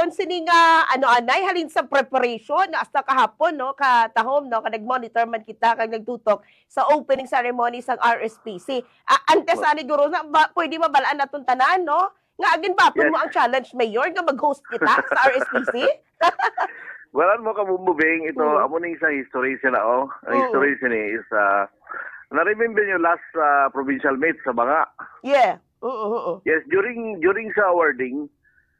aton sini nga ano anay halin sa preparation na hasta kahapon no katahom no nag-monitor man kita kag nagtutok sa opening ceremony sang RSPC. Antes ani guro na pwede mabalaan naton tanan no? Nga agin ba Yes. mo ang challenge mayor nga mag-host kita sa RSPC? Walan mo kabububing ito, amo ning sa history sila Ang history sini is na-remember nyo last provincial meet sa Banga. Yeah. Yes, during sa awarding,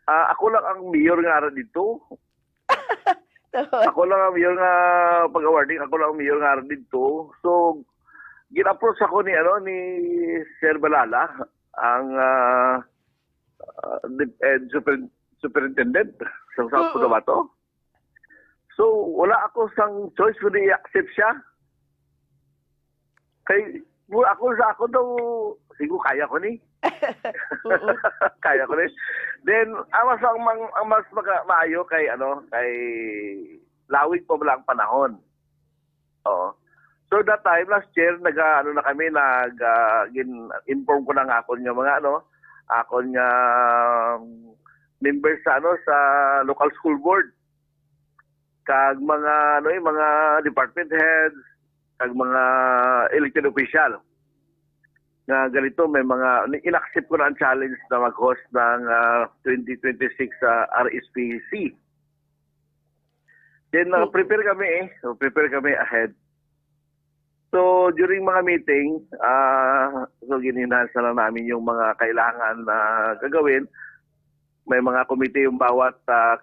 ako lang ang mayor nga ara dito. Ako lang ang mayor nga pag-awarding, ako lang ang mayor nga ara dito. So gin-approach ako ni Sir Balala, ang superintendent sa South Cotabato. So wala ako sang choice kundi i-accept siya. Kay ako daw siguro kaya ko ni. Kaya ko ni. Then awas ang mas maayo kay kay lawig pa lang panahon. Oh. So that time last year na kami inform ko na nga ako nga mga ako nga members sa sa local school board kag mga mga department heads kag mga elected official nga ganito may mga inaccept ko na ang challenge na mag-host ng 2026 RSPC. Then prepare kami ahead. So during mga meeting, so gininasa lang namin yung mga kailangan na gagawin. May mga komite yung bawat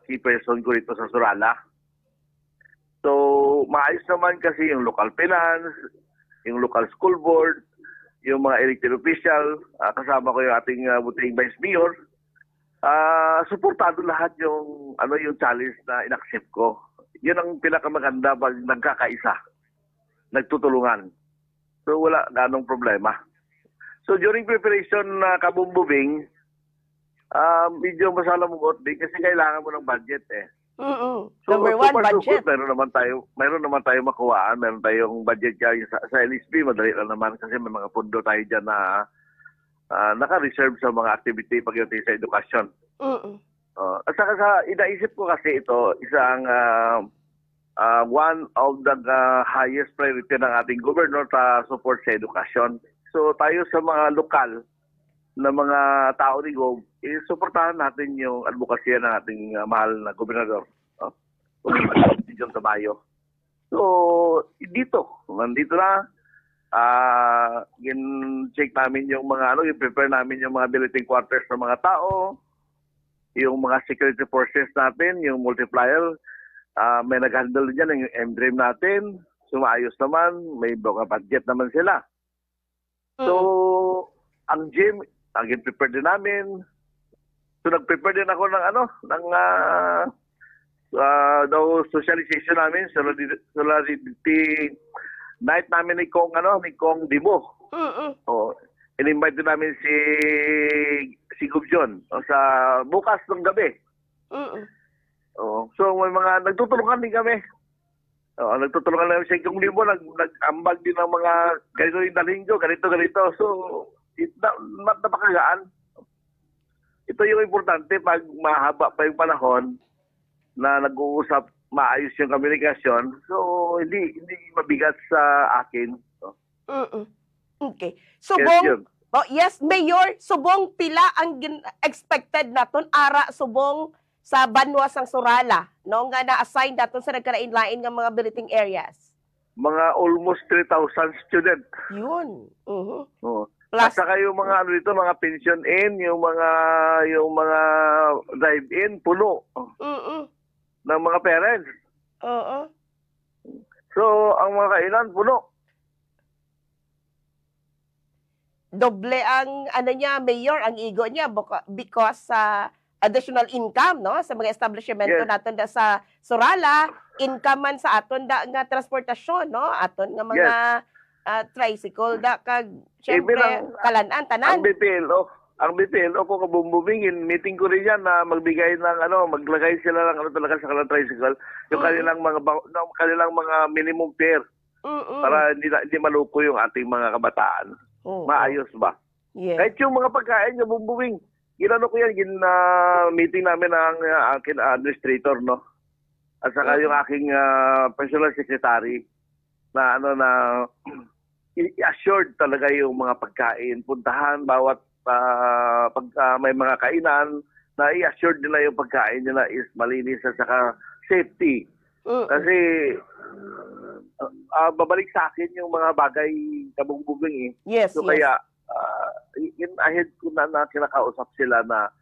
key person ko rito sa Surala. So maayos naman kasi yung local finance, yung local school board, yung mga elected official, kasama ko yung ating buting vice mayor. Suportado lahat yung yung challenge na inaccept ko. Yun ang pinakamaganda pag nagkakaisa, nagtutulungan. So wala ganong problema. So during preparation na kabumbubing, medyo masalamuot din kasi kailangan mo ng budget So, Number one, budget. Meron naman tayo makuhaan. Meron tayong budget kaya sa LSP. Madali lang naman kasi may mga pundo tayo dyan na naka-reserve sa mga activity pagdating sa edukasyon. At saka inaisip ko kasi ito, isang one of the highest priority ng ating governor sa support sa edukasyon. So tayo sa mga lokal na mga tao ni Gob, suportahan natin yung advokasya ng ating mahal na gobernador. John Tabayo. So, nandito na, check namin yung mga i-prepare namin yung mga billeting quarters ng mga tao, yung mga security forces natin, yung multiplier, may nag-handle dyan yung M-Dream natin, sumaayos naman, may budget naman sila. So, ang gym, prepare din namin. So, nag-prepare din ako ng socialization namin, solidarity night namin ni Kong Dibo. In-invite din namin si Gubjon sa bukas ng gabi. So may mga nagtutulungan din kami. Nagtutulungan namin si Kong Dibo, nag-ambag din ng mga ganito yung dalinggo, ganito. So napakagaan. Ito yung importante pag mahaba pa yung panahon na nag-uusap, maayos yung komunikasyon. So hindi mabigat sa akin. Okay. Subong, Mayor, subong pila ang expected naton ara subong sa Banwa sang Surala, no nga na-assign daton sa nagkalain-lain nga mga billeting areas. Mga almost 3,000 student. Yun. Plus, at saka yung mga dito, mga pension in, yung mga drive-in, puno. Ng mga parents. So, ang mga kailan, puno. Doble ang Mayor, ang igo niya because sa additional income sa mga establishmento naton da sa Surala, income man sa aton da nga transportasyon aton nga mga tricycle da kag syempre kalan-an tanan. Ang BPLO ko kabumbubingin, meeting ko rin yan na magbigay ng maglagay sila ng talaga sa kanilang tricycle, yung kanilang mga minimum fare para hindi maluko yung ating mga kabataan. Maayos ba? Yeah. Kahit yung mga pagkain na bumbuwing, ginano ko yan, meeting namin ang akin administrator, no? At saka yung aking personal secretary na i-assured talaga yung mga pagkain. Puntahan bawat pag may mga kainan na i-assured nila yung pagkain nila is malinis at saka safety. Kasi babalik sa akin yung mga bagay kabugbuging eh. Yes, So yes. kaya ahead ko na kinakausap sila na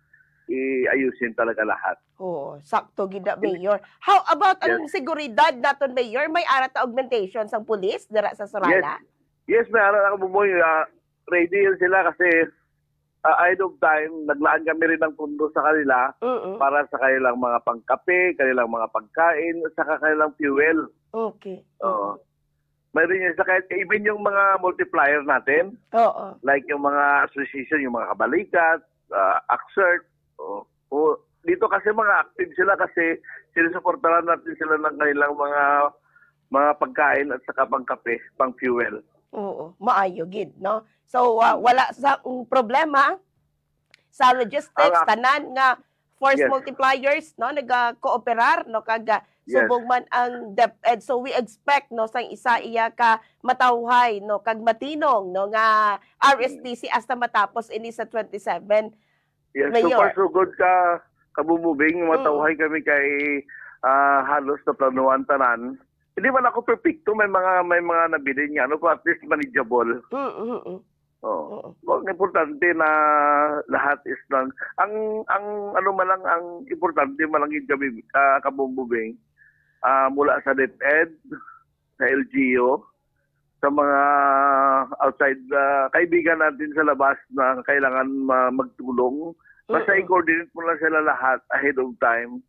iayusin talaga lahat. Oh, sakto gida Mayor. How about ang seguridad naton Mayor? May arat na augmentation sang pulis dira sa Sorala? Yes, may aral ako bumoy. Ready yun sila kasi ahead of time, naglaan kami rin ng pundo sa kanila para sa kanilang mga pangkape, kanilang mga pagkain, at saka kanilang fuel. Okay. Oo. Mayroon yun. Saka even yung mga multiplier natin, Oo. like yung mga association, yung mga kabalikat, AXERT, dito kasi mga active sila kasi sinusuportahan natin sila ng kanilang mga pagkain at saka pangkape, pang fuel. Oo, maayo gid, no? So wala sa problema sa logistics tanan nga force multipliers, no, naga-cooperar no kag subong man ang DepEd. So we expect no sang isa iya ka matawhay no kag matinong no nga RSTC hasta matapos ini sa 27. Yes, so Mayor. far so good ka kabumubing, matawhay kami kay halos na planuan tanan. Hindi man ako perfecto, may mga nabili niya, ano po, at least manageable. Oh. Well, importante na lahat is lang ang ano man lang ang importante man lang yung kami kabumubing mula sa DepEd, sa LGU, sa mga outside kaibigan natin sa labas na kailangan magtulong. Basta i-coordinate mo lang sila lahat ahead of time.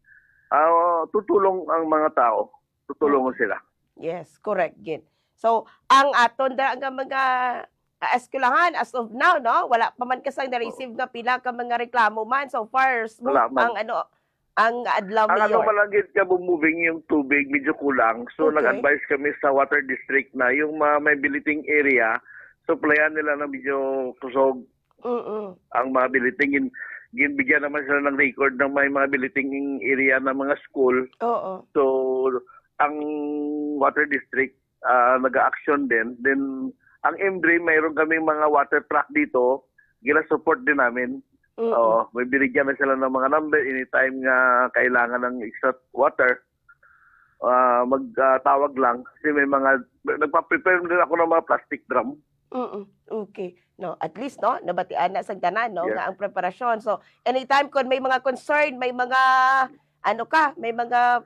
Tutulong ang mga tao. Tutulong sila. Yes, correct gid. So ang aton da nga mga eskwelahan as of now no, wala pa man kasang na-receive nga pila ka mga reklamo man. So far smooth ang adlaw Ang Mayor. malagit ka moving yung tubig medyo kulang. So nag-advise kami sa water district na yung may biliting area, supplyan nila na medyo kusog. Ang mga biliting ginbigyan naman sila ng record ng may mga biliting area ng mga school. Oo. So ang water district nag-action din. Then ang MDRE, mayroon kaming mga water truck dito, gina-support din namin. May binigyan na sila ng mga number anytime nga kailangan ng extra water. Magtawag lang kasi may mga nagpa-prepare din ako ng mga plastic drum. Okay. No, at least no, nabatian na sa tanan no nga ang preparasyon. So anytime kun may mga concern, may mga may mga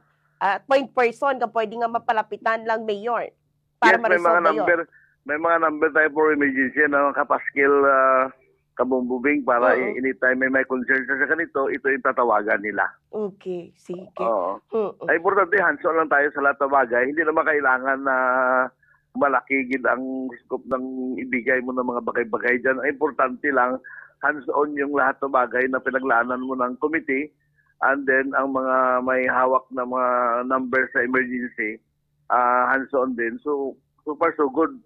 point person ka pwede nga mapalapitan lang Mayor para ma-resolve yun. May mga number tayo for emergency na kapaskil kabumbubing para anytime may concern sa ganito, ito yung tatawagan nila. Okay, sige. Ay importante, hands-on lang tayo sa lahat ng bagay. Hindi naman kailangan na malaki gid ang scope ng ibigay mo ng mga bagay-bagay dyan. Ay importante lang, hands-on yung lahat ng bagay na pinaglaanan mo ng committee and then ang mga may hawak na mga number sa emergency, hands-on din. So far so good.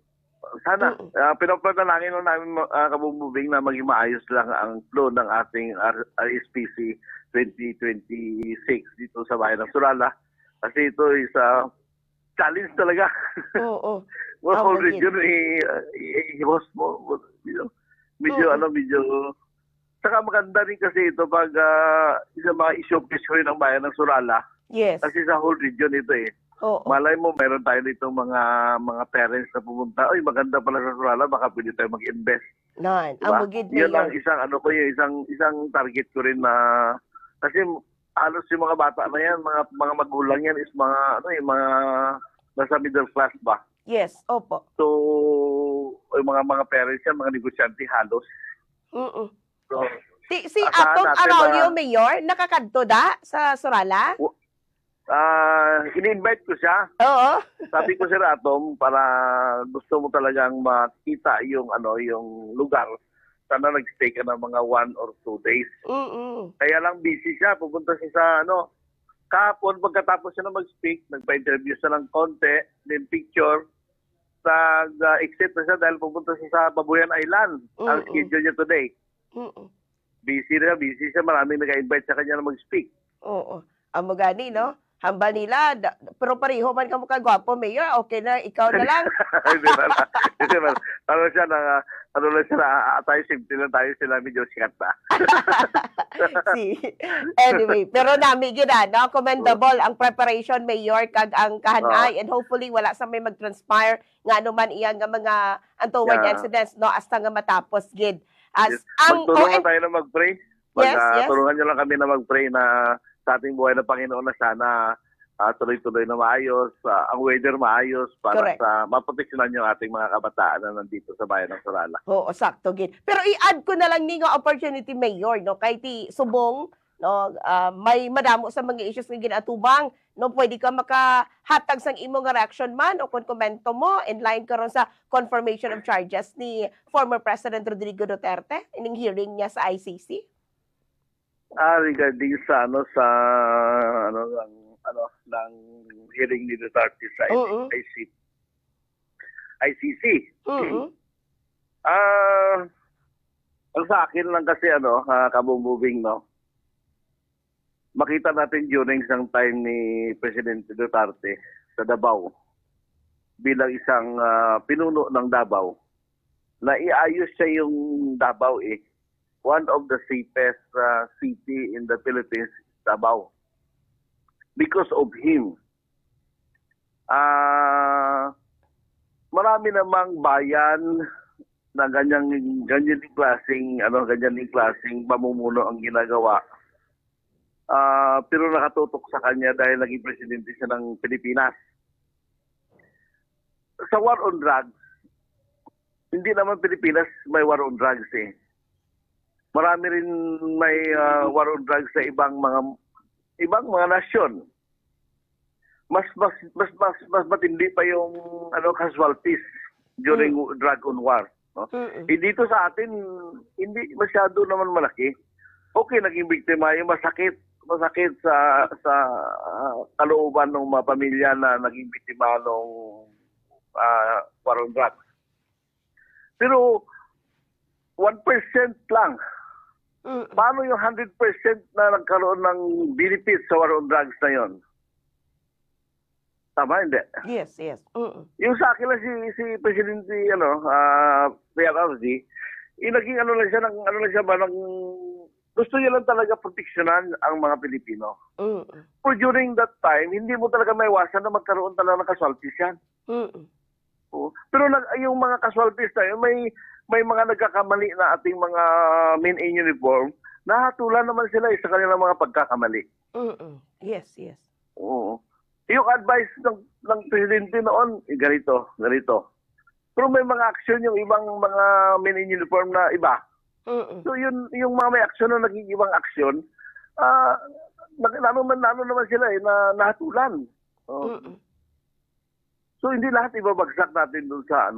Sana, pinapanalangin lang namin kabumubing na maging maayos lang ang flow ng ating RSPC 2026 dito sa bayan ng Sorala. Kasi ito is challenge talaga. Oo. Whole region i-host mo. Medyo saka maganda rin kasi ito pag isa mga i-showcase ko rin ang bayan ng Sorala. Yes. Kasi sa whole region ito eh. Malay mo, meron tayo dito mga parents na pumunta. Ay, maganda pala sa Sorala, baka pwede tayo mag-invest. Nan, diba? ang mugid Yun ang isang target ko rin na kasi halos yung mga bata na yan, mga magulang yan is mga nasa middle class ba? Yes, opo. So, yung mga parents yan, mga negosyante halos. So, si atong Araulio Mayor, nakakadto da sa Sorala? ini-invite ko siya. Oo. Sabi ko si Atom, para gusto mo talagang makita yung lugar. Sana nag-stay ka ng mga 1 or 2 days. Kaya lang busy siya. Pupunta siya sa kahapon, pagkatapos siya na mag-speak, nagpa-interview siya ng konti, then picture. Nag-exit na siya dahil pupunta siya sa Babuyan Island. Ang schedule niya today. busy siya. Maraming nag-invite sa kanya na mag-speak. Oo. Amo gani, no? Hambal nila, pero pareho man ka mukha gwapo, Mayor. Okay na, ikaw na lang. Hindi ba na? Hindi ba? Ano siya na, ano lang siya na, tayo simple lang tayo sila medyo sikat na. Anyway, pero nami gyud no? Commendable ang preparation, Mayor, kag ang kahanay, and hopefully wala sa may mag-transpire nga anuman iyang nga mga untoward incidents, no? Hasta nga matapos gid. As ang Magtulungan tayo na mag-pray. Yes. Tulungan niyo lang kami na mag-pray na sa ating buhay na Panginoon na sana tuloy-tuloy na maayos, ang weather maayos para Correct. sa maproteksyonan yung ating mga kabataan na nandito sa bayan ng Sorala. Oo, sakto gid. Pero i-add ko na lang ni nga opportunity, Mayor, no? Kay ti subong, no, may madamo sa mga issues nga ginatubang, no? Pwede ka makahatag sang imong reaction man o kung komento mo in line karon sa confirmation of charges ni former President Rodrigo Duterte ining hearing niya sa ICC. Regarding sa ng hearing ni Duterte sa ICC. Mhm. Ang sa akin lang kasi kabububing, no. Makita natin during isang time ni Presidente Duterte sa Davao bilang isang pinuno ng Davao na iayos siya yung Davao one of the safest city in the Philippines, Davao. Because of him. Marami namang bayan na ganyan klaseng pamumuno ang ginagawa. Pero nakatutok sa kanya dahil naging presidente siya ng Pilipinas. Sa war on drugs, hindi naman Pilipinas may war on drugs Marami rin may war on drugs sa ibang mga nasyon. Mas matindi pa yung casualties during drug on war, no? Dito sa atin hindi masyado naman malaki. Okay, naging biktima yung masakit sa kalooban ng mga pamilya na naging biktima ng war on drugs. Pero 1% lang. Paano yung 100% na nagkaroon ng benefits sa war on drugs na yon? Tama, hindi? Yes. Yung sa akin lang si Presidente PRRD, naging gusto niya lang talaga proteksyonan ang mga Pilipino. For during that time, hindi mo talaga maiwasan na magkaroon talaga ng casualties yan. Pero yung mga casualties na yun, may mga nagkakamali na ating mga men in uniform, nahatulan naman sila sa kanilang mga pagkakamali. Yes. Oo. Yung advice ng presidente noon, ganito. Pero may mga action yung ibang mga men in uniform na iba. So yung mga may action na naging ibang action, nano naman sila na nahatulan. So hindi lahat ibabagsak natin dun sa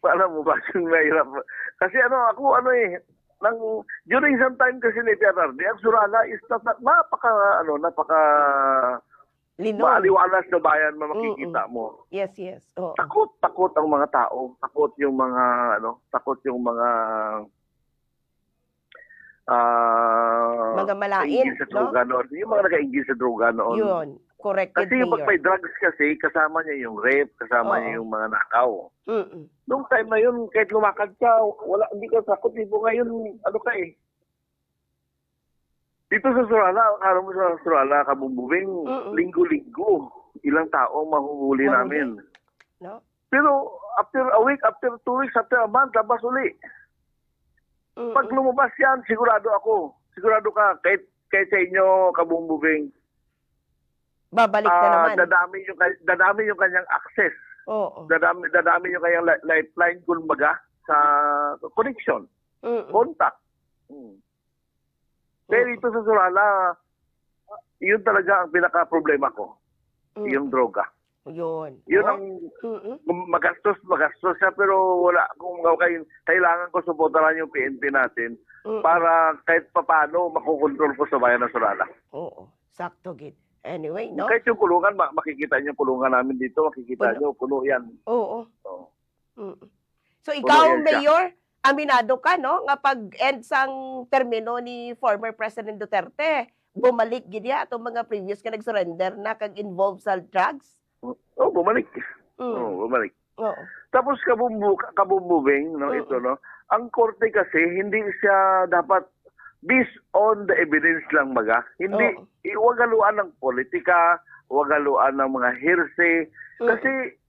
Paano mo ba yung mahirap? Kasi during some time kasi ni PRRD, ang Surala is napaka maaliwalas na bayan makikita mo. Yes. Takot ang mga tao, takot yung mga mga malain, sa droga noon. Yung mga nag-aingil sa droga noon. Yun, correct. Kasi yung pag may drugs kasi, kasama niya yung rape, kasama niya yung mga nakaw. Noong time na yun, kahit lumakad ka, hindi ka takot. Dito ngayon, Dito sa Surala, akala mo sa Surala, kabumbubing, linggo-linggo, ilang tao mahuhuli namin. No? Pero after a week, after 2 weeks, after a month, labas uli. Pag lumabas yan, sigurado ka, kahit sa inyo, kabumbubing, babalik na naman. Dadami yung kanyang access. Dadami yung kanyang lifeline, kumbaga, sa connection, contact. Pero ito sa Surala, yun talaga ang pinaka-problema ko, yung droga. Yun. Yun ang magastos siya, pero wala kung kailangan ko suportahan yung PNP natin para kahit papano makukontrol ko sa bayan ng Surala. Oo, sakto gid. Anyway, no? Kahit yung kulungan, makikita niyo yung kulungan namin dito, makikita niyo, puno yan. Oo. So ikaw, Puno yan siya. Mayor, aminado ka, no? Nga pag-end sang termino ni former President Duterte, bumalik gid ya atong mga previous ka nag-surrender na kag involved sa drugs? Oh, bumalik. Mm. Bumalik. Oo. Tapos kabumbubing, no, ito, no? Ang korte kasi, hindi siya dapat based on the evidence lang baga. Hindi, huwag haluan ng politika, huwag haluan ng mga hearsay. Kasi,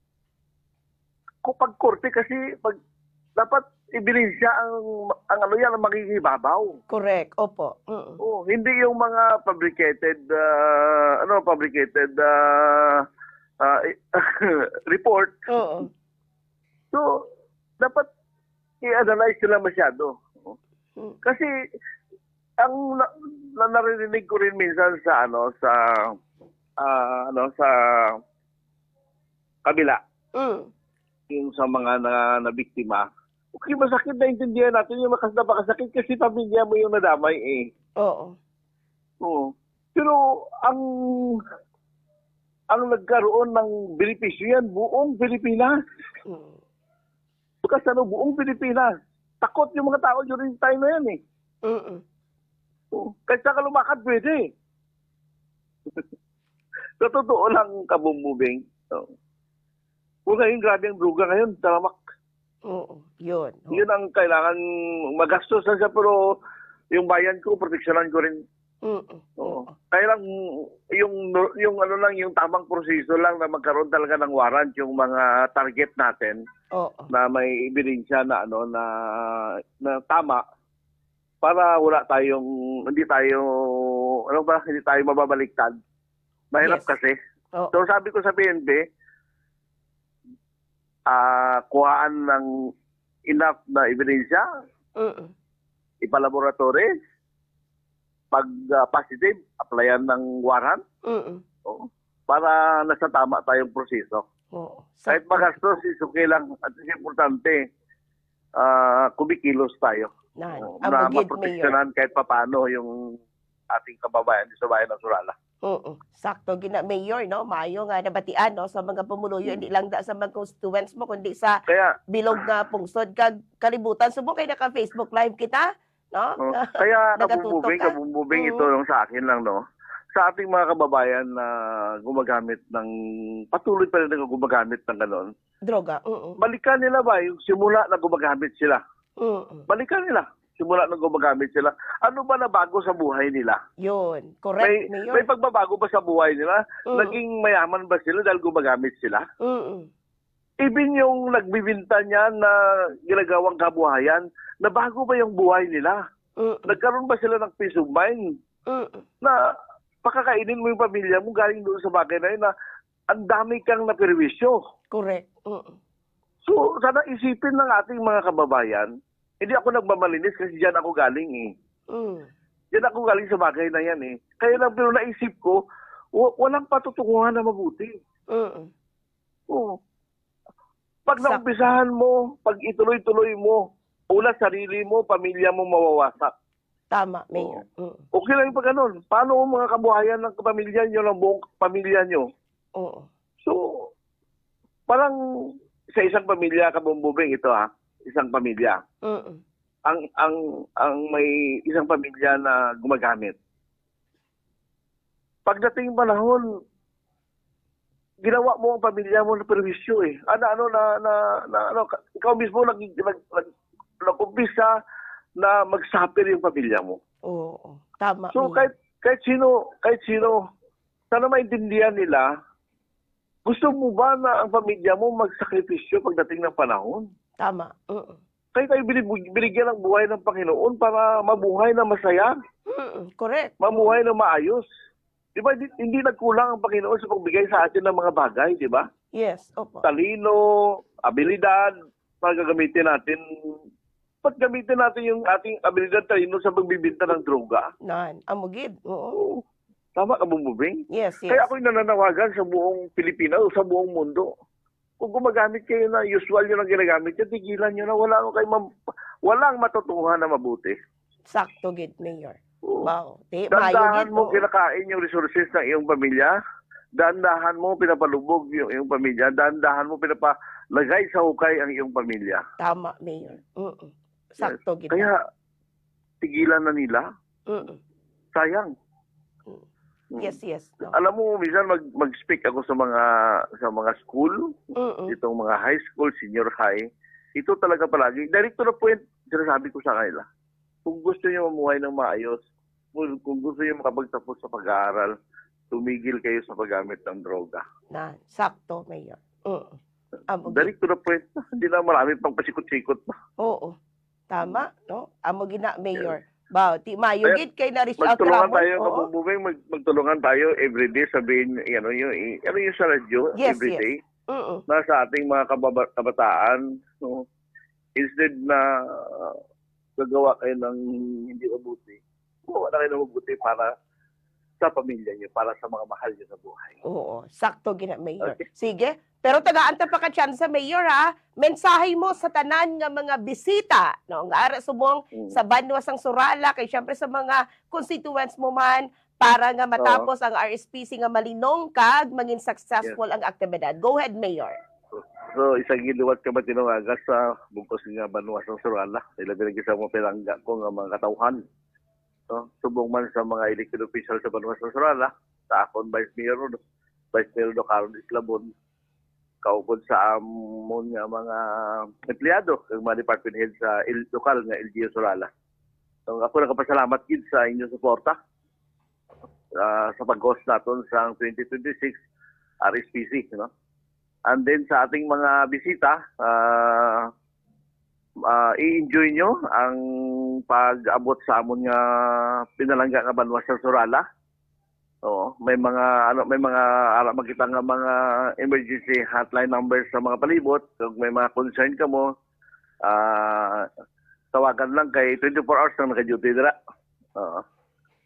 pag korte kasi, dapat ebidensya ang ano yan, ang makikibabaw. Correct. Opo. Oh, hindi yung mga fabricated report. Oo. So, dapat i-analyze sila masyado. Kasi ang naririnig ko rin minsan sa sa kabila, yung sa mga na biktima. Okay, masakit na intindihan natin yung napakasakit kasi pamilya mo yung nadamay eh. Oo. Oo. Pero ang nagkaroon ng benepisyo yan, buong Pilipinas. Bukas buong Pilipinas. Takot yung mga tao during time na yan eh. Kahit saan ka lumakad, pwede. Sa totoo lang, kabumbubing. Kung ngayon, grabe ang druga ngayon, talamak. Oo, yun. Yun ang kailangan magastos na siya, pero yung bayan ko, proteksyonan ko rin. Kaya lang, yung ano lang, yung tamang proseso lang na magkaroon talaga ng warrant yung mga target natin na may ebidensya na na tama para wala tayong hindi tayo mababaliktad. Mahirap kasi. So sabi ko sa PNP, kuhaan ng enough na ebidensya, ipalaboratory, pag positive, applyan ng warrant, para nasa tama tayong proseso. Kahit magastos, okay lang. At importante, kumikilos tayo. Na maproteksyonan kahit papano yung ating kababayan sa bayan ng Surala. Sakto gina Mayor, no? Maayo nga nabatian, no, sa mga pumuluyo, hindi lang sa mga constituents mo kundi sa bilog nga pungsod kag kalibutan. Subo kay naka Facebook live kita, no? Kaya kabumbubing ito yung sa akin lang, no. Sa ating mga kababayan na gumagamit ng patuloy pa rin na gumagamit ng gano'n. Droga. Balikan nila ba yung simula na gumagamit sila? Balikan nila. Simula na gumagamit sila. Ano ba na bago sa buhay nila? Yun. Correct, Mayor. May pagbabago ba sa buhay nila? Naging mayaman ba sila dahil gumagamit sila? Even yung nagbibinta niya na ginagawang kabuhayan, na bago ba yung buhay nila? Nagkaroon ba sila ng peace of mind? Na pakakainin mo yung pamilya mo galing doon sa bagay na yun na ang dami kang naperwisyo. Correct. So, sana isipin ng ating mga kababayan, hindi ako nagmamalinis kasi diyan ako galing eh. Diyan ako galing sa bagay na yan eh. Kaya lang, pero naisip ko, walang patutunguhan na mabuti. Pag naumpisahan mo, pag ituloy-tuloy mo, una sarili mo, pamilya mo mawawasak. Tama, Mayor. Okay lang yung pag ganun. Paano ang mga kabuhayan ng pamilya nyo, ng buong pamilya nyo? So, parang sa isang pamilya, kabumbubing ito isang pamilya. Ang may isang pamilya na gumagamit. Pagdating panahon, ginawa mo ang pamilya mo na perwisyo eh. Ikaw mismo nag-umpisa na mag-suffer yung pamilya mo. Tama. So kahit sino, sana maintindihan nila, gusto mo ba na ang pamilya mo magsakripisyo pagdating ng panahon? Tama. Kaya tayo binigyan ng buhay ng Panginoon para mabuhay na masaya. Correct. Mabuhay na maayos. Di ba, hindi nagkulang ang Panginoon sa pagbigay sa atin ng mga bagay, di ba? Yes, opo. Talino, abilidad, para gagamitin natin. Ba't gamitin natin yung ating abilidad talino sa pagbibinta ng droga? Amugid. Tama ka, Bumbubing? Yes. Kaya ako'y nananawagan sa buong Pilipinas o sa buong mundo. Kung gumagamit kayo na usual yun ang ginagamit nyo, tigilan nyo na walang matutunguhan na mabuti. Sakto, gid, Mayor. Wow. Dandahan mo kinakain yung resources ng iyong pamilya. Dahan-dahan mo pinapalubog yung pamilya, dahan-dahan mo pinapalagay sa hukay ang iyong pamilya. Tama, Mayor. Sakto gid. Kaya tigilan na nila. Sayang. Yes, yes. No. Alam mo, minsan mag-speak ako sa mga school, itong mga high school, senior high. Ito talaga palagi. Direct to the point, sinasabi ko sa kanila. Kung gusto niyo mamuhay ng maayos, kung gusto niyo makapagtapos sa pag-aaral, tumigil kayo sa paggamit ng droga. Sakto, Mayor. Direct to the point. Hindi na marami pang pasikot-sikot pa. Oo. Tama, no? Amo gina, Mayor. Baw, ti mayo gid kay na reach out Magtulungan Ramon. tayo, kabububing, magtulungan tayo everyday, sabihin, yung sa radyo, Yes, everyday, yes. na sa ating mga kabataan, no, instead na gagawa kayo ng hindi mabuti, gumawa na kayo ng mabuti para sa pamilya niyo, para sa mga mahal niyo sa buhay. Oo, sakto gina, Mayor. Okay. Sige, pero tagaan ta pa ka chance, Mayor, ha? Mensahe mo sa tanan nga mga bisita, no? Nga ara subong sa Banwa sang Surala, kay syempre sa mga constituents mo man, para nga matapos ang RSPC nga malinong kag maging successful ang aktibidad. Go ahead, Mayor. So, isang giliwat ka matinungagas sa bungkos nga Banwa sang Surala. Ilabi lagi sa mga pilangga ko nga mga katauhan. No? Subong man sa mga elected official sa Banwa sang Surala, sa akon Vice Mayor Do Carlos Islabon, kaupod sa amon nga mga empleyado, ng mga department head sa lokal nga LGU Surala. So, ako nakapasalamat gid sa inyong suporta sa pag-host naton sa 2026 RSPC. No? And then sa ating mga bisita, i-enjoy nyo ang pag-abot sa amon nga pinalangga nga Banwa sa Surala. Oo, may mga makita nga mga emergency hotline numbers sa mga palibot. Kung may mga concern ka mo, tawagan lang kay 24 hours na naka-duty dira.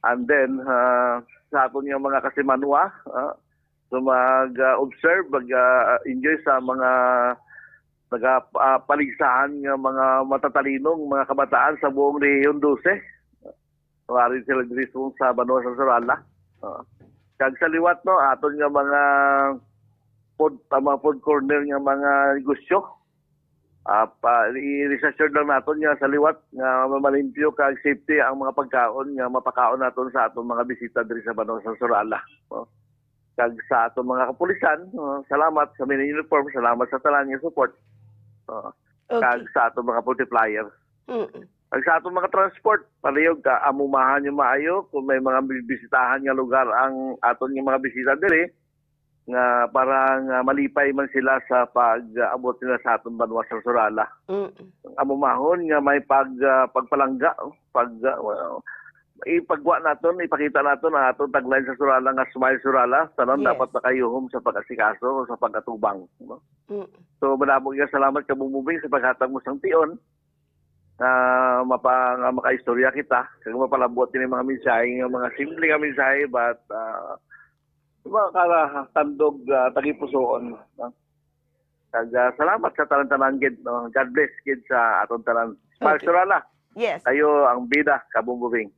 And then sa aton nga mga kasimanwa, so mag-observe, mag-enjoy sa mga paligsahan nga mga matatalinong mga kabataan sa buong Rehiyon 12. Maaaring sila dito sa Banwa sa Surala. Kag sa liwat, no, aton nga mga food corner nga mga negosyo. I-reassure lang naton nga sa liwat nga malimpyo kag safety ang mga pagkaon nga mapakaon naton sa aton mga bisita diri sa Banwa sa Surala. Kag sa aton mga kapulisan, salamat sa mini uniform, salamat sa tanan nga support. Kag sa aton mga multiplier. Kag sa aton mga transport, palihog ka amumahan yung maayo kung may mga bisitahan nga lugar ang aton nga mga bisita diri nga para nga malipay man sila sa pag-abot nila sa aton Banwa sa Surala. Amumahon nga may pagpalangga, ipagwa naton, ipakita naton ang aton tagline sa Surala nga Smile Surala, tanan dapat makayuhom sa pag-asikaso sa pag-atubang. No? So malabog nga salamat ka bumubing sa paghatag mo sang tion na makaistorya kita, kag mapalabot din mga mensahe, mga simple nga mensahe but mga tandog tagipusoon. No? Kag salamat sa tanan-tanan gid, no? God bless gid sa aton tanan. Smile Surala. Yes. Kayo ang bida kabumbubing.